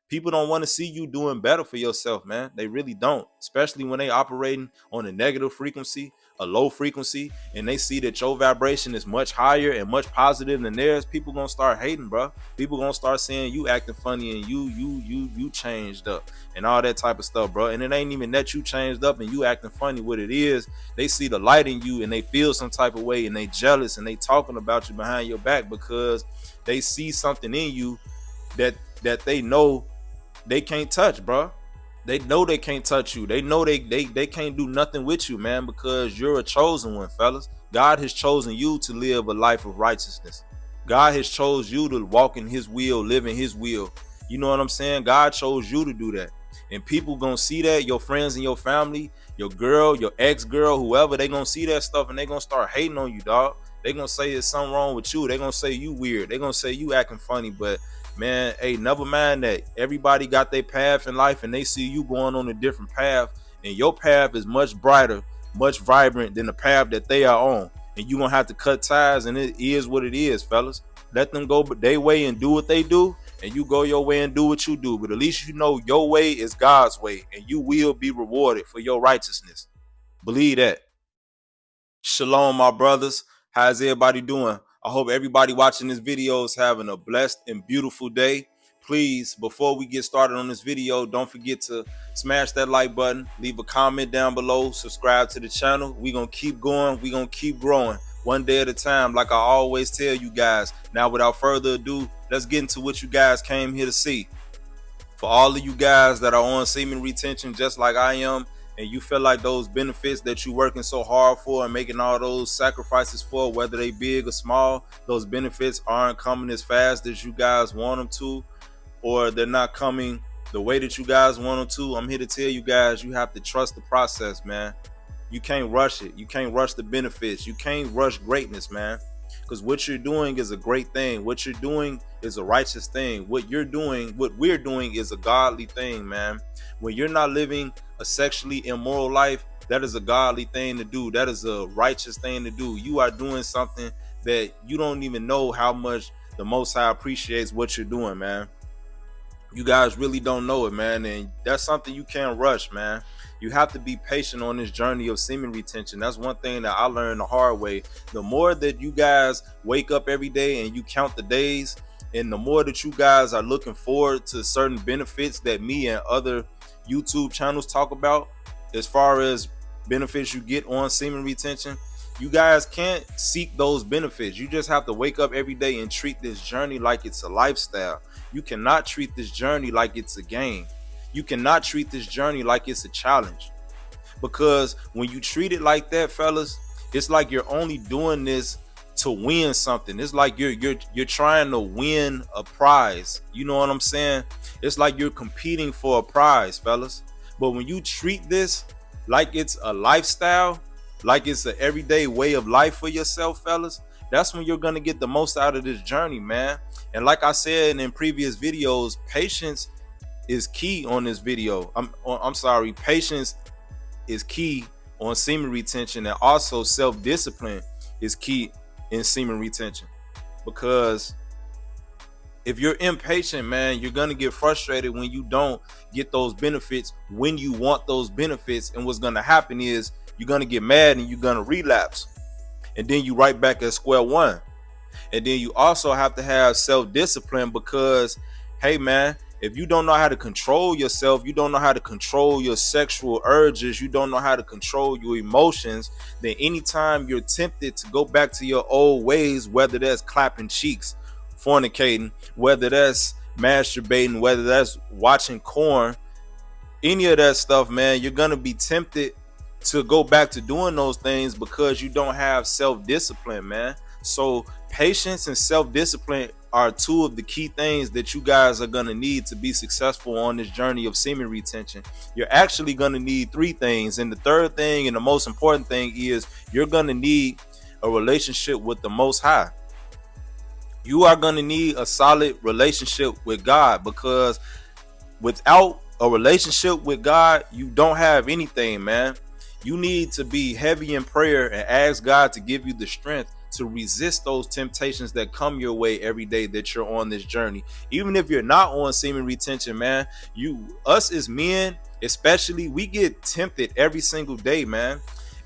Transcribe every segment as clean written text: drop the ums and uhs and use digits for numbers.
People don't want to see you doing better for yourself, man. They really don't, especially when they operating on a negative frequency, a low frequency, and they see that your vibration is much higher and much positive than theirs. People gonna start hating, bro. People gonna start saying you acting funny and you changed up and all that type of stuff, bro. And it ain't even that you changed up and you acting funny. What it is, they see the light in you and they feel some type of way and they jealous and they talking about you behind your back because they see something in you that they know they can't touch, bro. They know they can't touch you. They know they can't do nothing with you, man, because you're a chosen one, fellas. God has chosen you to live a life of righteousness. God has chose you to walk in his will, live in his will. You know what I'm saying? God chose you to do that. And people gonna see that, your friends and your family, your girl, your ex-girl, whoever, they gonna see that stuff and they gonna start hating on you, dog. They gonna say there's something wrong with you. They gonna say you weird. They gonna say you acting funny, but man, hey, never mind that. Everybody got their path in life and they see you going on a different path, and your path is much brighter, much vibrant than the path that they are on. And you gonna have to cut ties, and it is what it is, fellas. Let them go their way and do what they do, and you go your way and do what you do. But at least you know your way is God's way, and you will be rewarded for your righteousness. Believe that. Shalom, my brothers. How's everybody doing? I hope everybody watching this video is having a blessed and beautiful day. Please, before we get started on this video, don't forget to smash that like button, leave a comment down below, subscribe to the channel. We're going to keep going. We're going to keep growing one day at a time, like I always tell you guys. Now, without further ado, let's get into what you guys came here to see. For all of you guys that are on semen retention just like I am, and you feel like those benefits that you're working so hard for and making all those sacrifices for, whether they big or small, those benefits aren't coming as fast as you guys want them to, or they're not coming the way that you guys want them to, I'm here to tell you guys, you have to trust the process, man. You can't rush it. You can't rush the benefits. You can't rush greatness, man. Because what you're doing is a great thing. What you're doing is a righteous thing. What we're doing is a godly thing, man. When you're not living a sexually immoral life, that is a godly thing to do. That is a righteous thing to do. You are doing something that you don't even know how much the Most High appreciates what you're doing, man. You guys really don't know it, man. And that's something you can't rush, man. You have to be patient on this journey of semen retention. That's one thing that I learned the hard way. The more that you guys wake up every day and you count the days, and the more that you guys are looking forward to certain benefits that me and other YouTube channels talk about, as far as benefits you get on semen retention, you guys can't seek those benefits. You just have to wake up every day and treat this journey like it's a lifestyle. You cannot treat this journey like it's a game. You cannot treat this journey like it's a challenge, because when you treat it like that, fellas, it's like you're only doing this to win something. It's like you're trying to win a prize. You know what I'm saying? It's like you're competing for a prize, fellas. But when you treat this like it's a lifestyle, like it's an everyday way of life for yourself, fellas, that's when you're gonna get the most out of this journey, man. And like I said in previous videos, patience is key on this video. I'm sorry, patience is key on semen retention, and also self-discipline is key in semen retention. Because if you're impatient, man, you're gonna get frustrated when you don't get those benefits when you want those benefits, and what's gonna happen is you're gonna get mad and you're gonna relapse, and then you right back at square one. And then you also have to have self-discipline, because hey, man, if you don't know how to control yourself, you don't know how to control your sexual urges, you don't know how to control your emotions, then anytime you're tempted to go back to your old ways, whether that's clapping cheeks, fornicating, whether that's masturbating, whether that's watching porn, any of that stuff, man, you're gonna be tempted to go back to doing those things because you don't have self-discipline, man. So patience and self-discipline are two of the key things that you guys are going to need to be successful on this journey of semen retention. You're actually going to need three things, and the third thing and the most important thing is you're going to need a relationship with the Most High. You are going to need a solid relationship with God, because without a relationship with God, you don't have anything, man. You need to be heavy in prayer and ask God to give you the strength to resist those temptations that come your way every day that you're on this journey. Even if you're not on semen retention, man, us as men, especially, we get tempted every single day, man.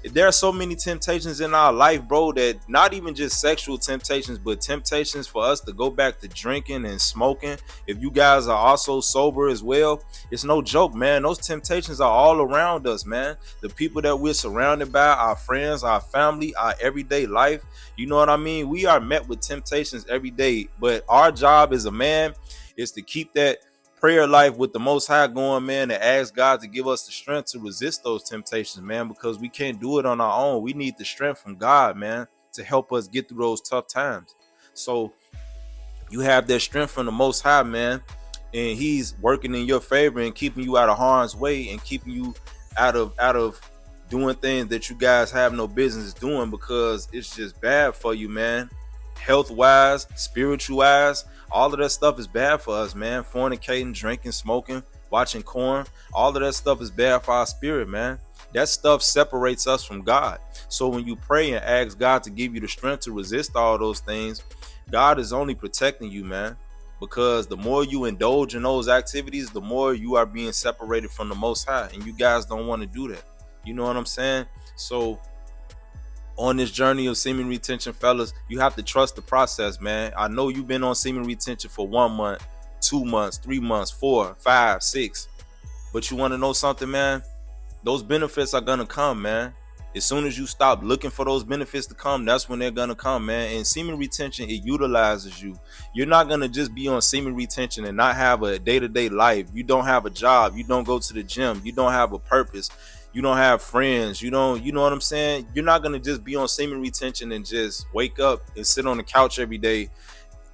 There are so many temptations in our life, bro, that not even just sexual temptations, but temptations for us to go back to drinking and smoking. If you guys are also sober as well, it's no joke, man. Those temptations are all around us, man. The people that we're surrounded by, our friends, our family, our everyday life, you know what I mean? We are met with temptations every day, but our job as a man is to keep that prayer life with the Most High going, man, and ask God to give us the strength to resist those temptations, man, because we can't do it on our own. We need the strength from God, man, to help us get through those tough times. So you have that strength from the Most High, man, and He's working in your favor and keeping you out of harm's way and keeping you out of doing things that you guys have no business doing, because it's just bad for you, man. Health wise, spiritual wise, all of that stuff is bad for us, man. Fornicating, drinking, smoking, watching porn, all of that stuff is bad for our spirit, man. That stuff separates us from God. So when you pray and ask God to give you the strength to resist all those things, God is only protecting you, man, because the more you indulge in those activities, the more you are being separated from the Most High, and you guys don't want to do that. You know what I'm saying? So on this journey of semen retention, fellas, you have to trust the process, man. I know you've been on semen retention for 1 month, 2 months, 3 months, 4, 5, 6. But you want to know something, man? Those benefits are gonna come, man. As soon as you stop looking for those benefits to come, that's when they're gonna come, man. And semen retention, it utilizes you. You're not gonna just be on semen retention and not have a day-to-day life. You don't have a job. You don't go to the gym. You don't have a purpose. You don't have friends. You know what I'm saying? You're not gonna just be on semen retention and just wake up and sit on the couch every day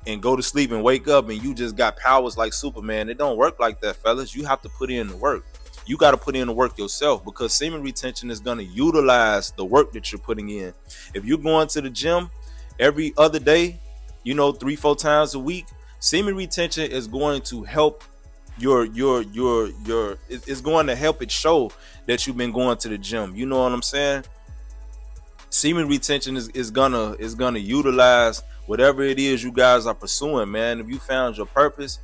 and go to sleep and wake up and you just got powers like Superman. It don't work like that, fellas. You have to put in the work. You got to put in the work yourself, because semen retention is going to utilize the work that you're putting in. If you're going to the gym every other day, 3-4 times a week, semen retention is going to help it's going to help it show that you've been going to the gym. You know what I'm saying? Semen retention is gonna utilize whatever it is you guys are pursuing, man. If you found your purpose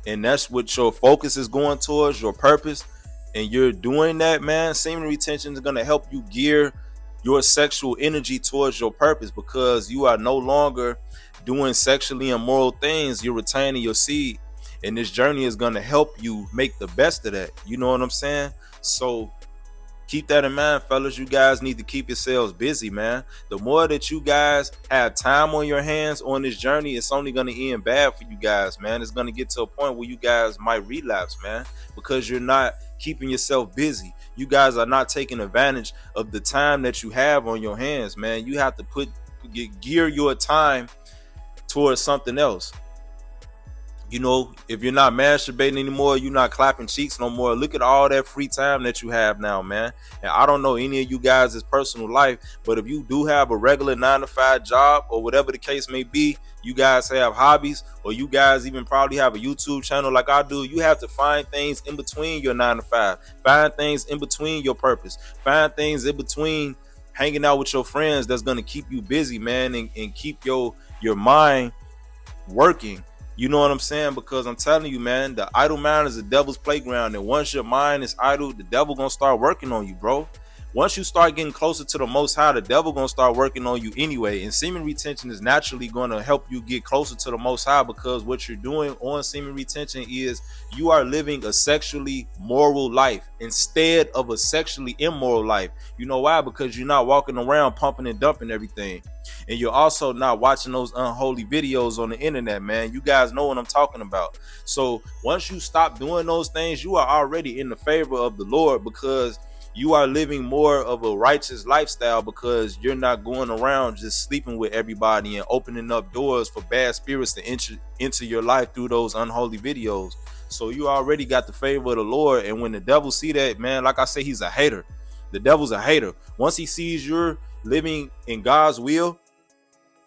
and that's what your focus is going towards, your purpose, and you're doing that, man, semen retention is going to help you gear your sexual energy towards your purpose, because you are no longer doing sexually immoral things. You're retaining your seed, and this journey is going to help you make the best of that. You know what I'm saying? So keep that in mind, fellas. You guys need to keep yourselves busy, man. The more that you guys have time on your hands on this journey, it's only going to end bad for you guys, man. It's going to get to a point where you guys might relapse, man, because you're not keeping yourself busy. You guys are not taking advantage of the time that you have on your hands, man. You have to gear your time towards something else. If you're not masturbating anymore, you're not clapping cheeks no more, look at all that free time that you have now, man. And I don't know any of you guys' personal life, but if you do have a regular 9-to-5 job or whatever the case may be, you guys have hobbies, or you guys even probably have a YouTube channel like I do, you have to find things in between your 9-to-5, find things in between your purpose, find things in between hanging out with your friends that's going to keep you busy, man, and keep your mind working. You know what I'm saying? Because I'm telling you, man, the idle mind is the devil's playground. And once your mind is idle, the devil gonna start working on you, bro. Once you start getting closer to the Most High, the devil gonna start working on you anyway. And semen retention is naturally gonna help you get closer to the Most High, because what you're doing on semen retention is you are living a sexually moral life instead of a sexually immoral life. You know why? Because you're not walking around pumping and dumping everything. And you're also not watching those unholy videos on the internet, man. You guys know what I'm talking about. So once you stop doing those things, you are already in the favor of the Lord, because you are living more of a righteous lifestyle, because you're not going around just sleeping with everybody and opening up doors for bad spirits to enter into your life through those unholy videos. So you already got the favor of the Lord. And when the devil see that, man, like I say, he's a hater. The devil's a hater. Once he sees you're living in God's will,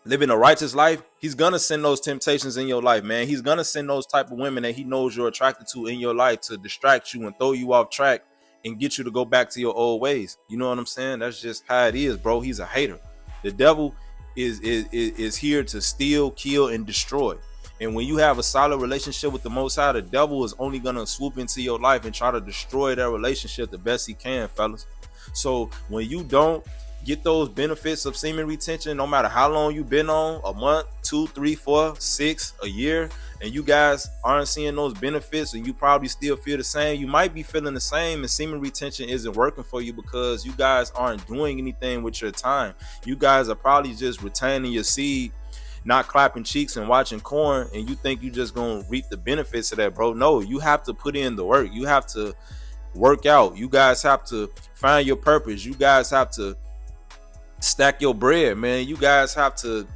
living a righteous life, he's gonna send those temptations in your life, man. He's gonna send those type of women that he knows you're attracted to in your life to distract you and throw you off track and get you to go back to your old ways. You know what I'm saying? That's just how it is, bro. He's a hater. The devil is here to steal, kill, and destroy. And when you have a solid relationship with the Most High, the devil is only gonna swoop into your life and try to destroy that relationship the best he can, fellas. So when you don't get those benefits of semen retention, no matter how long you've been on, a month, 2, 3, 4, 6, a year, and you guys aren't seeing those benefits, and you probably still feel the same, you might be feeling the same, and semen retention isn't working for you because you guys aren't doing anything with your time. You guys are probably just retaining your seed, not clapping cheeks and watching corn, and you think you just gonna reap the benefits of that, bro. No, you have to put in the work. You have to work out. You guys have to find your purpose. You guys have to stack your bread, man. You guys have to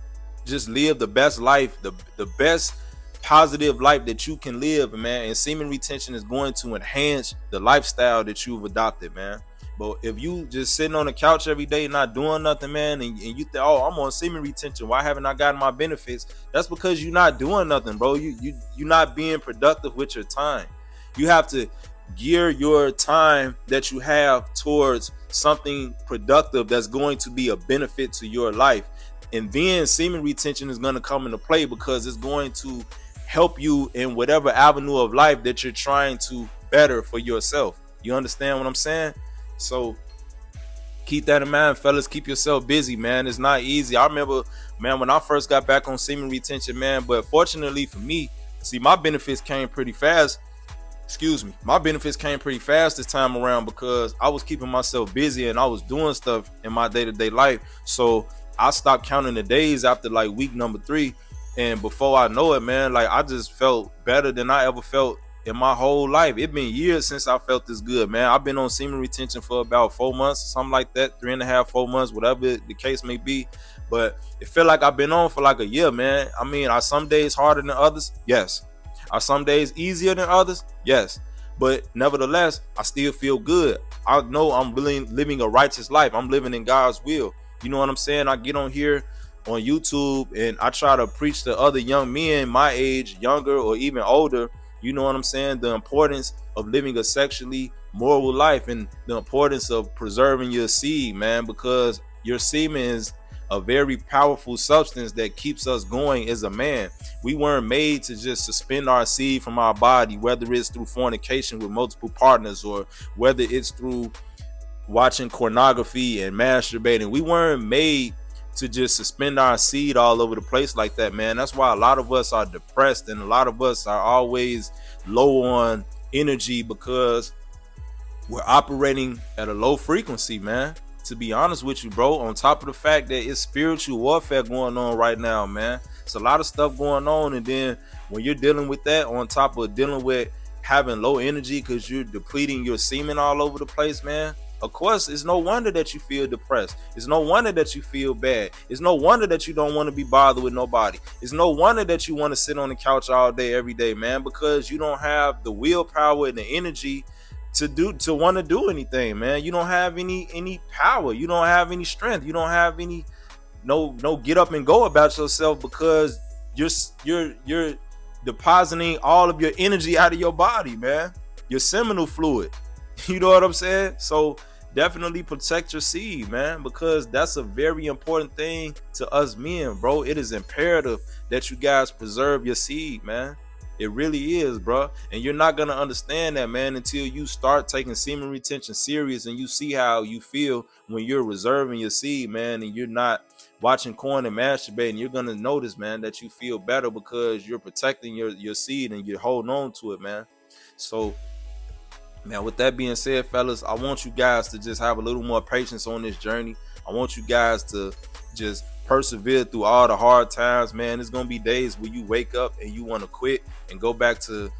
just live the best life, the best positive life that you can live, man. And semen retention is going to enhance the lifestyle that you've adopted, man. But if you just sitting on the couch every day not doing nothing, man, and you think, oh, I'm on semen retention, why haven't I gotten my benefits? That's because you're not doing nothing, bro. You're not being productive with your time. You have to gear your time that you have towards something productive that's going to be a benefit to your life. And then semen retention is going to come into play because it's going to help you in whatever avenue of life that you're trying to better for yourself. You understand what I'm saying? So keep that in mind, fellas. Keep yourself busy, man. It's not easy. I remember, man, when I first got back on semen retention, man, but fortunately for me, see, my benefits came pretty fast. My benefits came pretty fast this time around because I was keeping myself busy and I was doing stuff in my day-to-day life. So I stopped counting the days after like week number 3. And before I know it, man, like I just felt better than I ever felt in my whole life. It's been years since I felt this good, man. I've been on semen retention for about 4 months, something like that, 3.5, 4 months, whatever the case may be. But it felt like I've been on for like a year, man. I mean, are some days harder than others? Yes. Are some days easier than others? Yes. But nevertheless, I still feel good. I know I'm really living a righteous life. I'm living in God's will. You know what I'm saying? I get on here on YouTube and I try to preach to other young men my age, younger or even older. You know what I'm saying? The importance of living a sexually moral life and the importance of preserving your seed, man, because your semen is a very powerful substance that keeps us going as a man. We weren't made to just suspend our seed from our body, whether it's through fornication with multiple partners or whether it's through watching pornography and masturbating. We weren't made to just suspend our seed all over the place like that, man. That's why a lot of us are depressed and a lot of us are always low on energy because we're operating at a low frequency, man. To be honest with you, bro, on top of the fact that it's spiritual warfare going on right now, man. It's a lot of stuff going on, and then when you're dealing with that on top of dealing with having low energy because you're depleting your semen all over the place, man, of course, it's no wonder that you feel depressed. It's no wonder that you feel bad. It's no wonder that you don't want to be bothered with nobody. It's no wonder that you want to sit on the couch all day, every day, man, because you don't have the willpower and the energy to want to do anything, man. You don't have any power. You don't have any strength. You don't have any no get up and go about yourself because you're depositing all of your energy out of your body, man. Your seminal fluid. You know what I'm saying? So definitely protect your seed, man, because that's a very important thing to us men, bro. It is imperative that you guys preserve your seed, man. It really is, bro. And you're not going to understand that, man, until you start taking semen retention serious and you see how you feel when you're reserving your seed, man, and you're not watching corn and masturbating. You're going to notice, man, that you feel better because you're protecting your seed and you're holding on to it, man. So, man, with that being said, fellas, I want you guys to just have a little more patience on this journey. I want you guys to just persevere through all the hard times, man. There's gonna be days where you wake up and you want to quit and go back to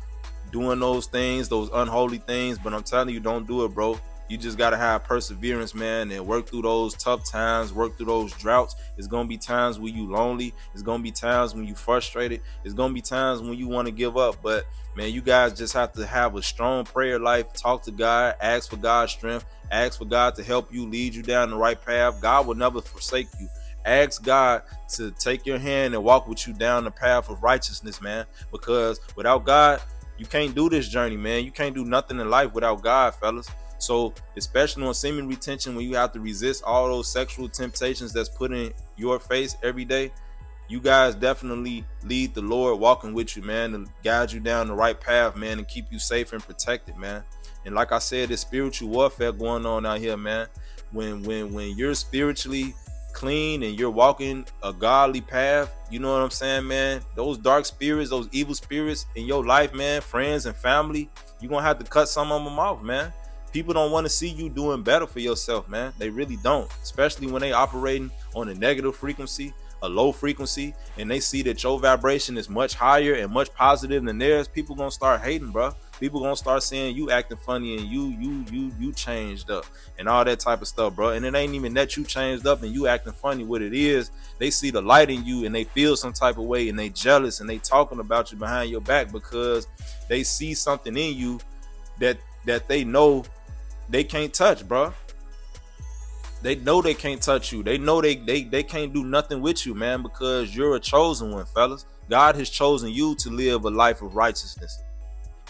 doing those things, those unholy things, but I'm telling you, don't do it, bro. You just gotta have perseverance, man, and work through those tough times, work through those droughts. It's gonna be times when you lonely. It's gonna be times when you frustrated. It's gonna be times when you want to give up, but man, you guys just have to have a strong prayer life. Talk to God, ask for God's strength, ask for God to help you, lead you down the right path. God will never forsake you. Ask God to take your hand and walk with you down the path of righteousness, man, because without God, you can't do this journey, man. You can't do nothing in life without God, fellas. So especially on semen retention, when you have to resist all those sexual temptations that's put in your face every day, you guys definitely lead the Lord walking with you, man, and guide you down the right path, man, and keep you safe and protected, man. And like I said, there's spiritual warfare going on out here, man. When you're spiritually clean and you're walking a godly path, you know what I'm saying, man? Those dark spirits, those evil spirits in your life, man, friends and family, you're gonna have to cut some of them off, man. People don't want to see you doing better for yourself, man. They really don't, especially when they operating on a negative frequency, a low frequency, and they see that your vibration is much higher and much positive than theirs. People gonna start hating, bro. People gonna start saying you acting funny and you changed up and all that type of stuff, bro. And it ain't even that you changed up and you acting funny. What it is, they see the light in you and they feel some type of way and they jealous and they talking about you behind your back because they see something in you that they know they can't touch, bro. They know they can't touch you. They know they can't do nothing with you, man, because you're a chosen one, fellas. God has chosen you to live a life of righteousness.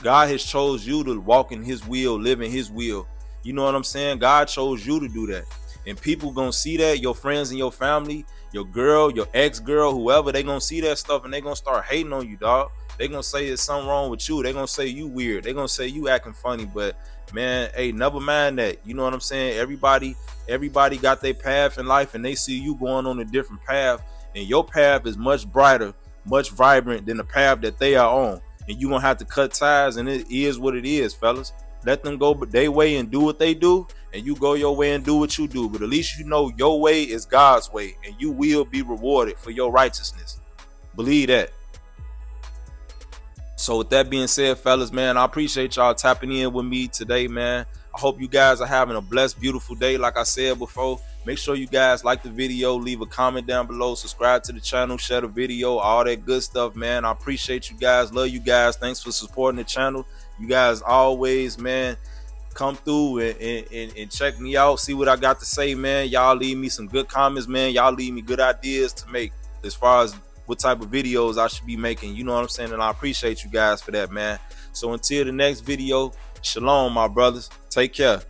God has chose you to walk in his will, live in his will. You know what I'm saying? God chose you to do that. And people gonna see that, your friends and your family, your girl, your ex-girl, whoever, they gonna see that stuff and they gonna start hating on you, dog. They gonna say there's something wrong with you. They gonna say you weird. They gonna say you acting funny. But man, hey, never mind that. You know what I'm saying? Everybody got their path in life and they see you going on a different path. And your path is much brighter, much vibrant than the path that they are on. And you gonna have to cut ties, and it is what it is, fellas. Let them go their way and do what they do, and you go your way and do what you do. But at least you know your way is God's way, and you will be rewarded for your righteousness. Believe that. So with that being said, fellas, man, I appreciate y'all tapping in with me today, man. I hope you guys are having a blessed, beautiful day. Like I said before, make sure you guys like the video, leave a comment down below, subscribe to the channel, share the video, all that good stuff, man. I appreciate you guys. Love you guys. Thanks for supporting the channel. You guys always, man, come through and check me out, see what I got to say, man. Y'all leave me some good comments, man. Y'all leave me good ideas to make as far as what type of videos I should be making. You know what I'm saying? And I appreciate you guys for that, man. So until the next video, shalom, my brothers. Take care.